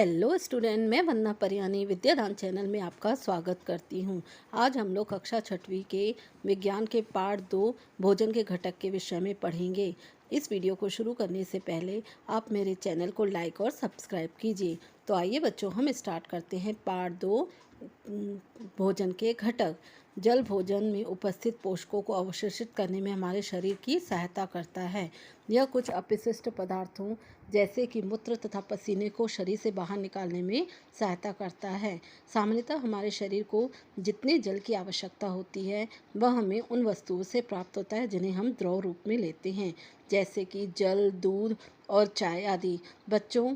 Hello student, मैं वंदना परियानी विद्यादान channel में आपका स्वागत करती हूँ। आज हम लोग कक्षा छठवीं के विज्ञान के पाठ 2 भोजन के घटक के विषय में पढ़ेंगे। इस वीडियो को शुरू करने से पहले आप मेरे चैनल को लाइक और सब्सक्राइब कीजिए। तो आइए बच्चों, हम स्टार्ट करते हैं पाठ 2 भोजन के घटक। जल भोजन में उपस्थित पोषकों को अवशोषित करने में हमारे शरीर की सहायता करता है। यह कुछ अपशिष्ट पदार्थों जैसे कि मूत्र तथा पसीने को शरीर से बाहर निकालने में सहायता करता है। सामान्यतः हमारे शरीर को जितने जल की आवश्यकता होती है वह हमें उन वस्तुओं से प्राप्त होता है जिन्हें हम द्रव रूप में लेते हैं, जैसे कि जल, दूध और चाय आदि। बच्चों,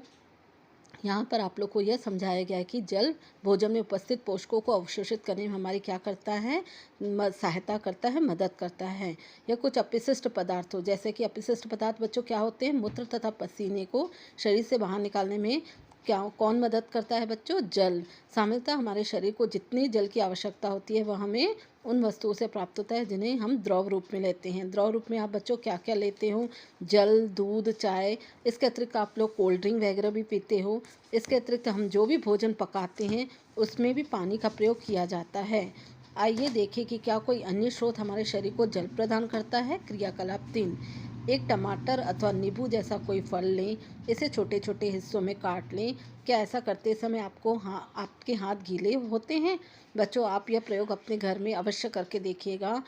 यहाँ पर आप लोग को यह समझाया गया है कि जल भोजन में उपस्थित पोषकों को अवशोषित करने में हमारी क्या करता है, सहायता करता है, मदद करता है। यह कुछ अपशिष्ट पदार्थों जैसे कि अपशिष्ट पदार्थ बच्चों क्या होते हैं, मूत्र तथा पसीने को शरीर से बाहर निकालने में कौन मदद करता है बच्चों, जल। सामान्यतः हमारे शरीर को जितनी जल की आवश्यकता होती है वह हमें उन वस्तुओं से प्राप्त होता है जिन्हें हम द्रव रूप में लेते हैं। द्रव रूप में आप बच्चों क्या क्या लेते हो, जल, दूध, चाय। इसके अतिरिक्त आप लोग कोल्ड ड्रिंक वगैरह भी पीते हो। इसके अतिरिक्त हम जो भी भोजन पकाते हैं उसमें भी पानी का प्रयोग किया जाता है। आइए देखें कि क्या कोई अन्य स्रोत हमारे शरीर को जल प्रदान करता है। क्रियाकलाप 3। एक टमाटर अथवा नींबू जैसा कोई फल लें, इसे छोटे छोटे हिस्सों में काट लें। क्या ऐसा करते समय आपके हाथ गीले होते हैं? बच्चों, आप यह प्रयोग अपने घर में अवश्य करके देखिएगा।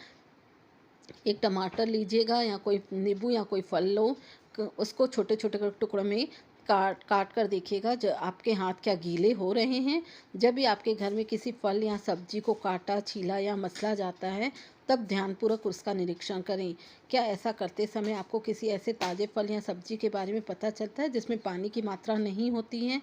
एक टमाटर लीजिएगा या कोई नींबू या कोई फल लो, उसको छोटे छोटे टुकड़ों में काट कर देखिएगा जो आपके हाथ क्या गीले हो रहे हैं। जब भी आपके घर में किसी फल या सब्जी को काटा, छीला या मसला जाता है तब ध्यानपूर्वक उसका निरीक्षण करें। क्या ऐसा करते समय आपको किसी ऐसे ताज़े फल या सब्जी के बारे में पता चलता है जिसमें पानी की मात्रा नहीं होती है?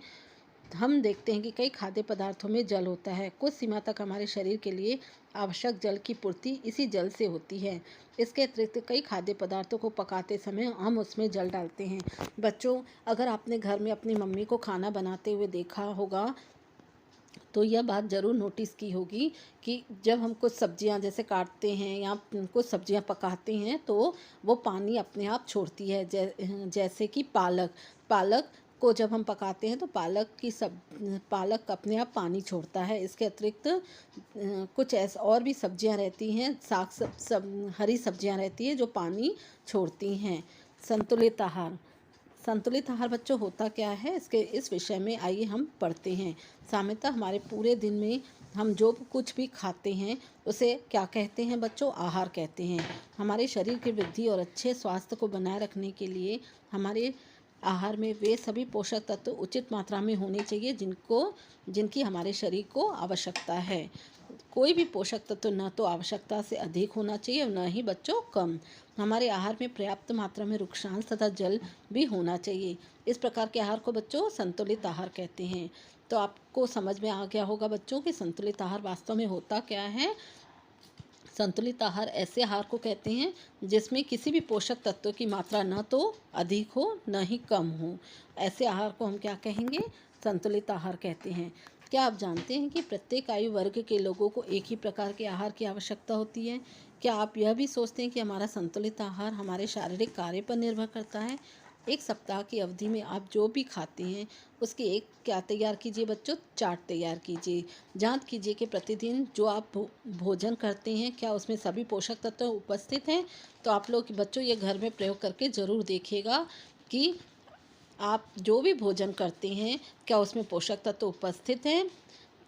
हम देखते हैं कि कई खाद्य पदार्थों में जल होता है। कुछ सीमा तक हमारे शरीर के लिए आवश्यक जल की पूर्ति इसी जल से होती है। इसके अतिरिक्त कई खाद्य पदार्थों को पकाते समय हम उसमें जल डालते हैं। बच्चों, अगर आपने घर में अपनी मम्मी को खाना बनाते हुए देखा होगा तो यह बात ज़रूर नोटिस की होगी कि जब हम कुछ सब्जियां जैसे काटते हैं या कुछ सब्जियां पकाते हैं तो वो पानी अपने आप छोड़ती है। जैसे कि पालक को जब हम पकाते हैं तो पालक अपने आप पानी छोड़ता है। इसके अतिरिक्त कुछ ऐसे और भी सब्जियां रहती हैं, हरी सब्जियां रहती हैं जो पानी छोड़ती हैं। संतुलित आहार। संतुलित आहार बच्चों होता क्या है, इस विषय में आइए हम पढ़ते हैं। सामान्यतः हमारे पूरे दिन में हम जो कुछ भी खाते हैं उसे क्या कहते हैं बच्चों, आहार कहते हैं। हमारे शरीर की वृद्धि और अच्छे स्वास्थ्य को बनाए रखने के लिए हमारे आहार में वे सभी पोषक तत्व उचित मात्रा में होने चाहिए जिनकी हमारे शरीर को आवश्यकता है। कोई भी पोषक तत्व न तो आवश्यकता से अधिक होना चाहिए और न ही बच्चों कम। हमारे आहार में पर्याप्त मात्रा में वृक्षांश तथा जल भी होना चाहिए। इस प्रकार के आहार को बच्चों संतुलित आहार कहते हैं। तो आपको समझ में आ गया होगा बच्चों कि संतुलित आहार वास्तव में होता क्या है। संतुलित आहार ऐसे आहार को कहते हैं जिसमें किसी भी पोषक तत्व की मात्रा न तो अधिक हो न ही कम हो। ऐसे आहार को हम क्या कहेंगे, संतुलित आहार कहते हैं। क्या आप जानते हैं कि प्रत्येक आयु वर्ग के लोगों को एक ही प्रकार के आहार की आवश्यकता होती है? क्या आप यह भी सोचते हैं कि हमारा संतुलित आहार हमारे शारीरिक कार्य पर निर्भर करता है? एक सप्ताह की अवधि में आप जो भी खाते हैं उसकी एक क्या तैयार कीजिए बच्चों, चार्ट तैयार कीजिए। जांच कीजिए कि प्रतिदिन जो आप भोजन करते हैं क्या उसमें सभी पोषक तत्व उपस्थित हैं। तो आप लोग बच्चों ये घर में प्रयोग करके ज़रूर देखिएगा कि आप जो भी भोजन करते हैं क्या उसमें पोषक तत्व उपस्थित हैं।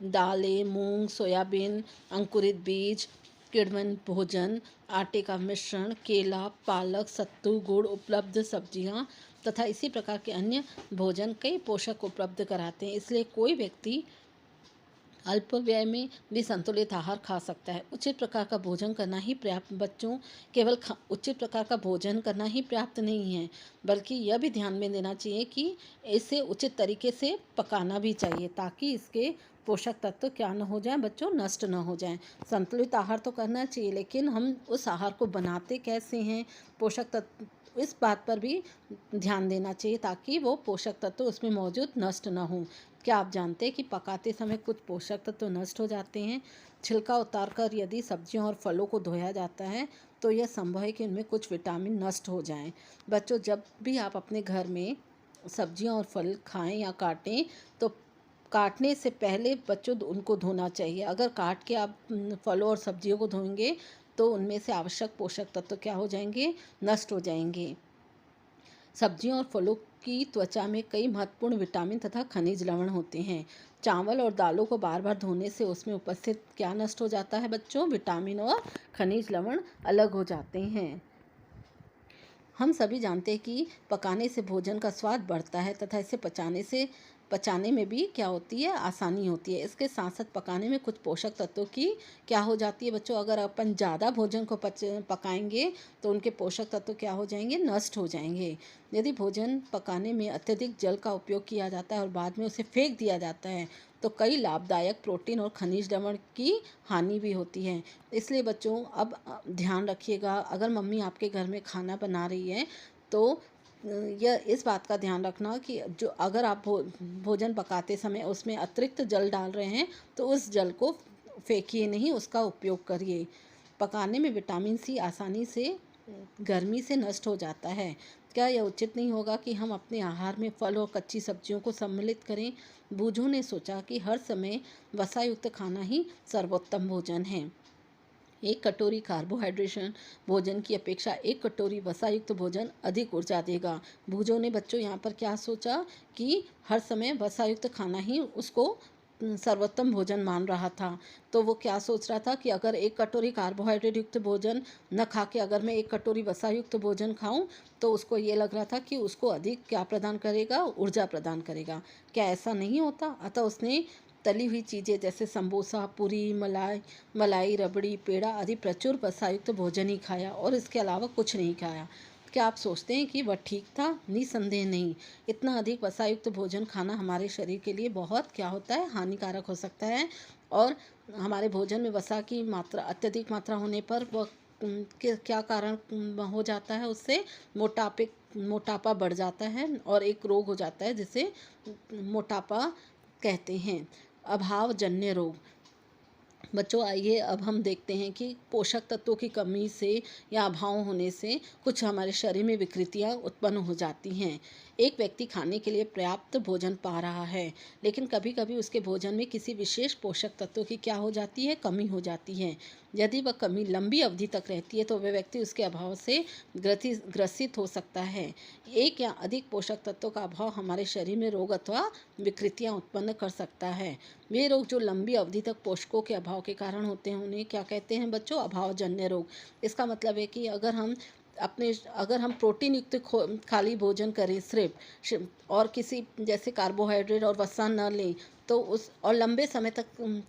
दालें, मूंग, सोयाबीन, अंकुरित बीज, किण्वन भोजन, आटे का मिश्रण, केला, पालक, सत्तू, गुड़, उपलब्ध सब्जियां तथा इसी प्रकार के अन्य भोजन कई पोषक उपलब्ध कराते हैं। इसलिए कोई व्यक्ति अल्प व्यय में भी संतुलित आहार खा सकता है। उचित प्रकार का भोजन करना ही पर्याप्त बच्चों, केवल उचित प्रकार का भोजन करना ही पर्याप्त नहीं है, बल्कि यह भी ध्यान में देना चाहिए कि इसे उचित तरीके से पकाना भी चाहिए ताकि इसके पोषक तत्व क्या न हो जाएं बच्चों, नष्ट न हो जाएं। संतुलित आहार तो करना चाहिए लेकिन हम उस आहार को बनाते कैसे हैं, पोषक तत्व इस बात पर भी ध्यान देना चाहिए ताकि वो पोषक तत्व उसमें मौजूद नष्ट न हो। क्या आप जानते हैं कि पकाते समय कुछ पोषक तत्व नष्ट हो जाते हैं? छिलका उतारकर यदि सब्जियों और फलों को धोया जाता है तो यह संभव है कि उनमें कुछ विटामिन नष्ट हो जाएं। बच्चों, जब भी आप अपने घर में सब्जियां और फल खाएं या काटें तो काटने से पहले बच्चों उनको धोना चाहिए। अगर काट के आप फलों और सब्जियों को धोएंगे तो उनमें से आवश्यक पोषक तत्व क्या हो जाएंगे, नष्ट हो जाएंगे। सब्जियों और फलों की त्वचा में कई महत्वपूर्ण विटामिन तथा खनिज लवण होते हैं। चावल और दालों को बार बार धोने से उसमें उपस्थित क्या नष्ट हो जाता है बच्चों, विटामिन और खनिज लवण अलग हो जाते हैं। हम सभी जानते हैं कि पकाने से भोजन का स्वाद बढ़ता है तथा इसे पचाने में भी क्या होती है, आसानी होती है। इसके साथ साथ पकाने में कुछ पोषक तत्वों की क्या हो जाती है बच्चों, अगर अपन ज़्यादा भोजन को पकाएंगे तो उनके पोषक तत्व क्या हो जाएंगे, नष्ट हो जाएंगे। यदि भोजन पकाने में अत्यधिक जल का उपयोग किया जाता है और बाद में उसे फेंक दिया जाता है तो कई लाभदायक प्रोटीन और खनिज लवण की हानि भी होती है। इसलिए बच्चों अब ध्यान रखिएगा, अगर मम्मी आपके घर में खाना बना रही है तो यह इस बात का ध्यान रखना कि जो अगर आप भोजन पकाते समय उसमें अतिरिक्त जल डाल रहे हैं तो उस जल को फेंकिए नहीं, उसका उपयोग करिए। पकाने में विटामिन सी आसानी से गर्मी से नष्ट हो जाता है। क्या यह उचित नहीं होगा कि हम अपने आहार में फल और कच्ची सब्जियों को सम्मिलित करें? बूझों ने सोचा कि हर समय वसायुक्त खाना ही सर्वोत्तम भोजन है। एक कटोरी कार्बोहाइड्रेशन भोजन की अपेक्षा एक कटोरी वसायुक्त भोजन अधिक ऊर्जा देगा। बूझों ने बच्चों यहाँ पर क्या सोचा कि हर समय वसायुक्त खाना ही उसको सर्वोत्तम भोजन मान रहा था। तो वो क्या सोच रहा था कि अगर एक कटोरी कार्बोहाइड्रेट युक्त भोजन न खा के अगर मैं एक कटोरी वसा युक्त भोजन खाऊं तो उसको ये लग रहा था कि उसको अधिक क्या प्रदान करेगा, ऊर्जा प्रदान करेगा। क्या ऐसा नहीं होता? अतः उसने तली हुई चीज़ें जैसे समोसा, पूरी, मलाई, रबड़ी, पेड़ा आदि प्रचुर वसायुक्त भोजन ही खाया और इसके अलावा कुछ नहीं खाया। क्या आप सोचते हैं कि वह ठीक था? निसंदेह नहीं। इतना अधिक वसायुक्त भोजन खाना हमारे शरीर के लिए बहुत क्या होता है, हानिकारक हो सकता है। और हमारे भोजन में वसा की मात्रा अत्यधिक मात्रा होने पर वह क्या कारण हो जाता है, उससे मोटापा बढ़ जाता है और एक रोग हो जाता है जिसे मोटापा कहते हैं, अभावजन्य रोग। बच्चों आइए अब हम देखते हैं कि पोषक तत्वों की कमी से या अभाव होने से कुछ हमारे शरीर में विकृतियां उत्पन्न हो जाती हैं। एक व्यक्ति खाने के लिए पर्याप्त भोजन पा रहा है लेकिन कभी कभी उसके भोजन में किसी विशेष पोषक तत्व की क्या हो जाती है, कमी हो जाती है। यदि वह कमी लंबी अवधि तक रहती है तो वह व्यक्ति उसके अभाव से ग्रसित हो सकता है। एक या अधिक पोषक तत्वों का अभाव हमारे शरीर में रोग अथवा विकृतियां उत्पन्न कर सकता है। वे रोग जो लंबी अवधि तक पोषकों के अभाव के कारण होते हैं उन्हें क्या कहते हैं बच्चों, अभावजन्य रोग। इसका मतलब है कि अगर हम प्रोटीन युक्त खाली भोजन करें सिर्फ और किसी जैसे कार्बोहाइड्रेट और वसा न लें तो उस और लंबे समय तक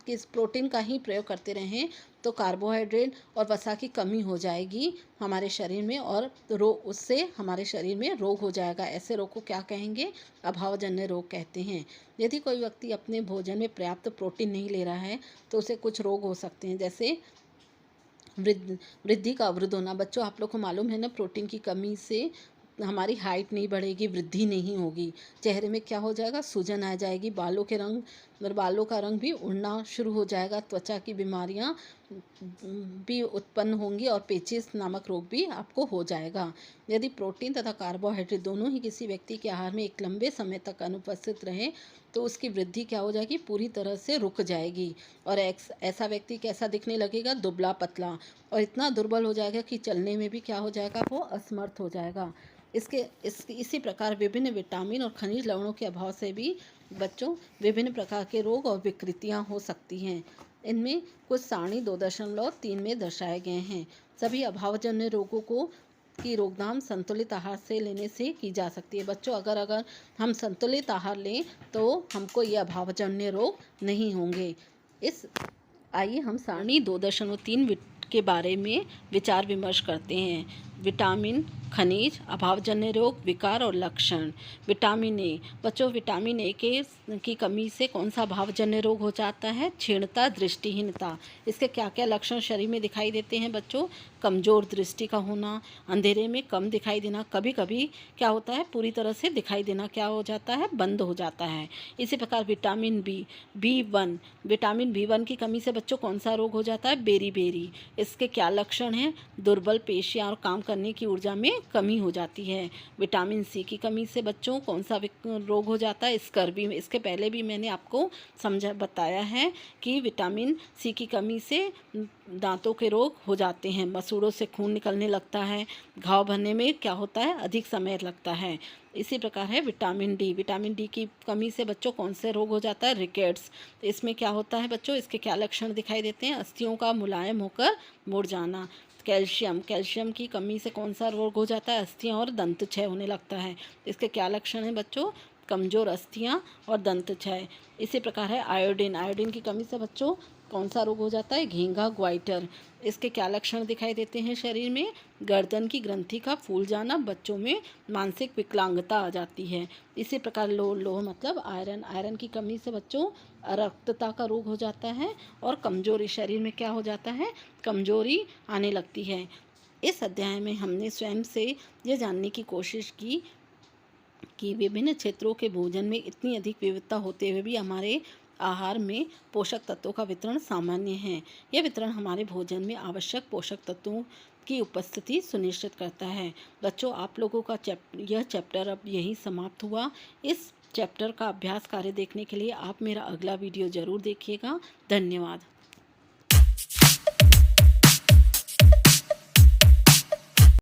किस प्रोटीन का ही प्रयोग करते रहें तो कार्बोहाइड्रेट और वसा की कमी हो जाएगी हमारे शरीर में और उससे हमारे शरीर में रोग हो जाएगा। ऐसे रोग को क्या कहेंगे, अभावजन्य रोग कहते हैं। यदि कोई व्यक्ति अपने भोजन में पर्याप्त प्रोटीन नहीं ले रहा है तो उसे कुछ रोग हो सकते हैं जैसे वृद्धि का अवरुद्ध होना। बच्चों आप लोग को मालूम है ना, प्रोटीन की कमी से हमारी हाइट नहीं बढ़ेगी, वृद्धि नहीं होगी, चेहरे में क्या हो जाएगा, सूजन आ जाएगी, बालों का रंग भी उड़ना शुरू हो जाएगा, त्वचा की बीमारियां भी उत्पन्न होंगी और पेचिश नामक रोग भी आपको हो जाएगा। यदि प्रोटीन तथा कार्बोहाइड्रेट दोनों ही किसी व्यक्ति के आहार में एक लंबे समय तक अनुपस्थित रहे तो उसकी वृद्धि क्या हो जाएगी, पूरी तरह से रुक जाएगी और ऐसा व्यक्ति कैसा दिखने लगेगा, दुबला पतला और इतना दुर्बल हो जाएगा कि चलने में भी क्या हो जाएगा, वो असमर्थ हो जाएगा। इसी प्रकार विभिन्न विटामिन और खनिज लवणों के अभाव से भी बच्चों विभिन्न प्रकार के रोग और विकृतियां हो सकती हैं। इनमें कुछ सारणी 2.3 में दर्शाए गए हैं। सभी अभावजन्य रोगों की रोकथाम संतुलित आहार से लेने से की जा सकती है। बच्चों अगर हम संतुलित आहार लें तो हमको ये अभावजन्य रोग नहीं होंगे। आइए हम सारणी 2.3 के बारे में विचार विमर्श करते हैं। विटामिन, खनिज, अभावजन्य रोग, विकार और लक्षण। Vitamin A. बच्चों विटामिन ए की कमी से कौन सा अभावजन्य रोग हो जाता है, क्षीणता, दृष्टिहीनता। इसके क्या क्या लक्षण शरीर में दिखाई देते हैं बच्चों, कमजोर दृष्टि का होना, अंधेरे में कम दिखाई देना, कभी कभी क्या होता है पूरी तरह से दिखाई देना क्या हो जाता है, बंद हो जाता है। इसी प्रकार विटामिन B1। विटामिन B1 की कमी से बच्चों कौन सा रोग हो जाता है, बेरी। इसके क्या लक्षण हैं, दुर्बल पेशियां और काम करने की ऊर्जा में कमी हो जाती है। विटामिन सी की कमी से बच्चों कौन सा रोग हो जाता है, स्कर्वी। इसके पहले भी मैंने आपको बताया है कि विटामिन सी की कमी से दांतों के रोग हो जाते हैं, मसूड़ों से खून निकलने लगता है, घाव भरने में क्या होता है, अधिक समय लगता है। इसी प्रकार है विटामिन डी। विटामिन डी की कमी से बच्चों कौन से रोग हो जाता है, रिकेट्स। तो इसमें क्या होता है बच्चों, इसके क्या लक्षण दिखाई देते हैं, अस्थियों का मुलायम होकर मुड़ जाना। कैल्शियम। कैल्शियम की कमी से कौन सा रोग हो जाता है, अस्थियां और दंत क्षय होने लगता है। तो इसके क्या लक्षण हैं बच्चों, कमजोर अस्थियां और दंत क्षय। इसी प्रकार है आयोडीन। आयोडीन की कमी से बच्चों कौन सा रोग हो जाता है, घेंघा ग्वाइटर। इसके क्या लक्षण दिखाई देते हैं शरीर में, गर्दन की ग्रंथि का फूल जाना, बच्चों में मानसिक विकलांगता आ जाती है। इसी प्रकार लोह मतलब आयरन। आयरन की कमी से बच्चों रक्तता का रोग हो जाता है और कमजोरी, शरीर में क्या हो जाता है, कमजोरी आने लगती है। इस अध्याय में हमने स्वयं से ये जानने की कोशिश की कि विभिन्न क्षेत्रों के भोजन में इतनी अधिक विविधता होते हुए भी हमारे आहार में पोषक तत्वों का वितरण सामान्य है। यह वितरण हमारे भोजन में आवश्यक पोषक तत्वों की उपस्थिति सुनिश्चित करता है। बच्चों, आप लोगों का यह चैप्टर अब यहीं समाप्त हुआ। इस चैप्टर का अभ्यास कार्य देखने के लिए आप मेरा अगला वीडियो ज़रूर देखिएगा। धन्यवाद।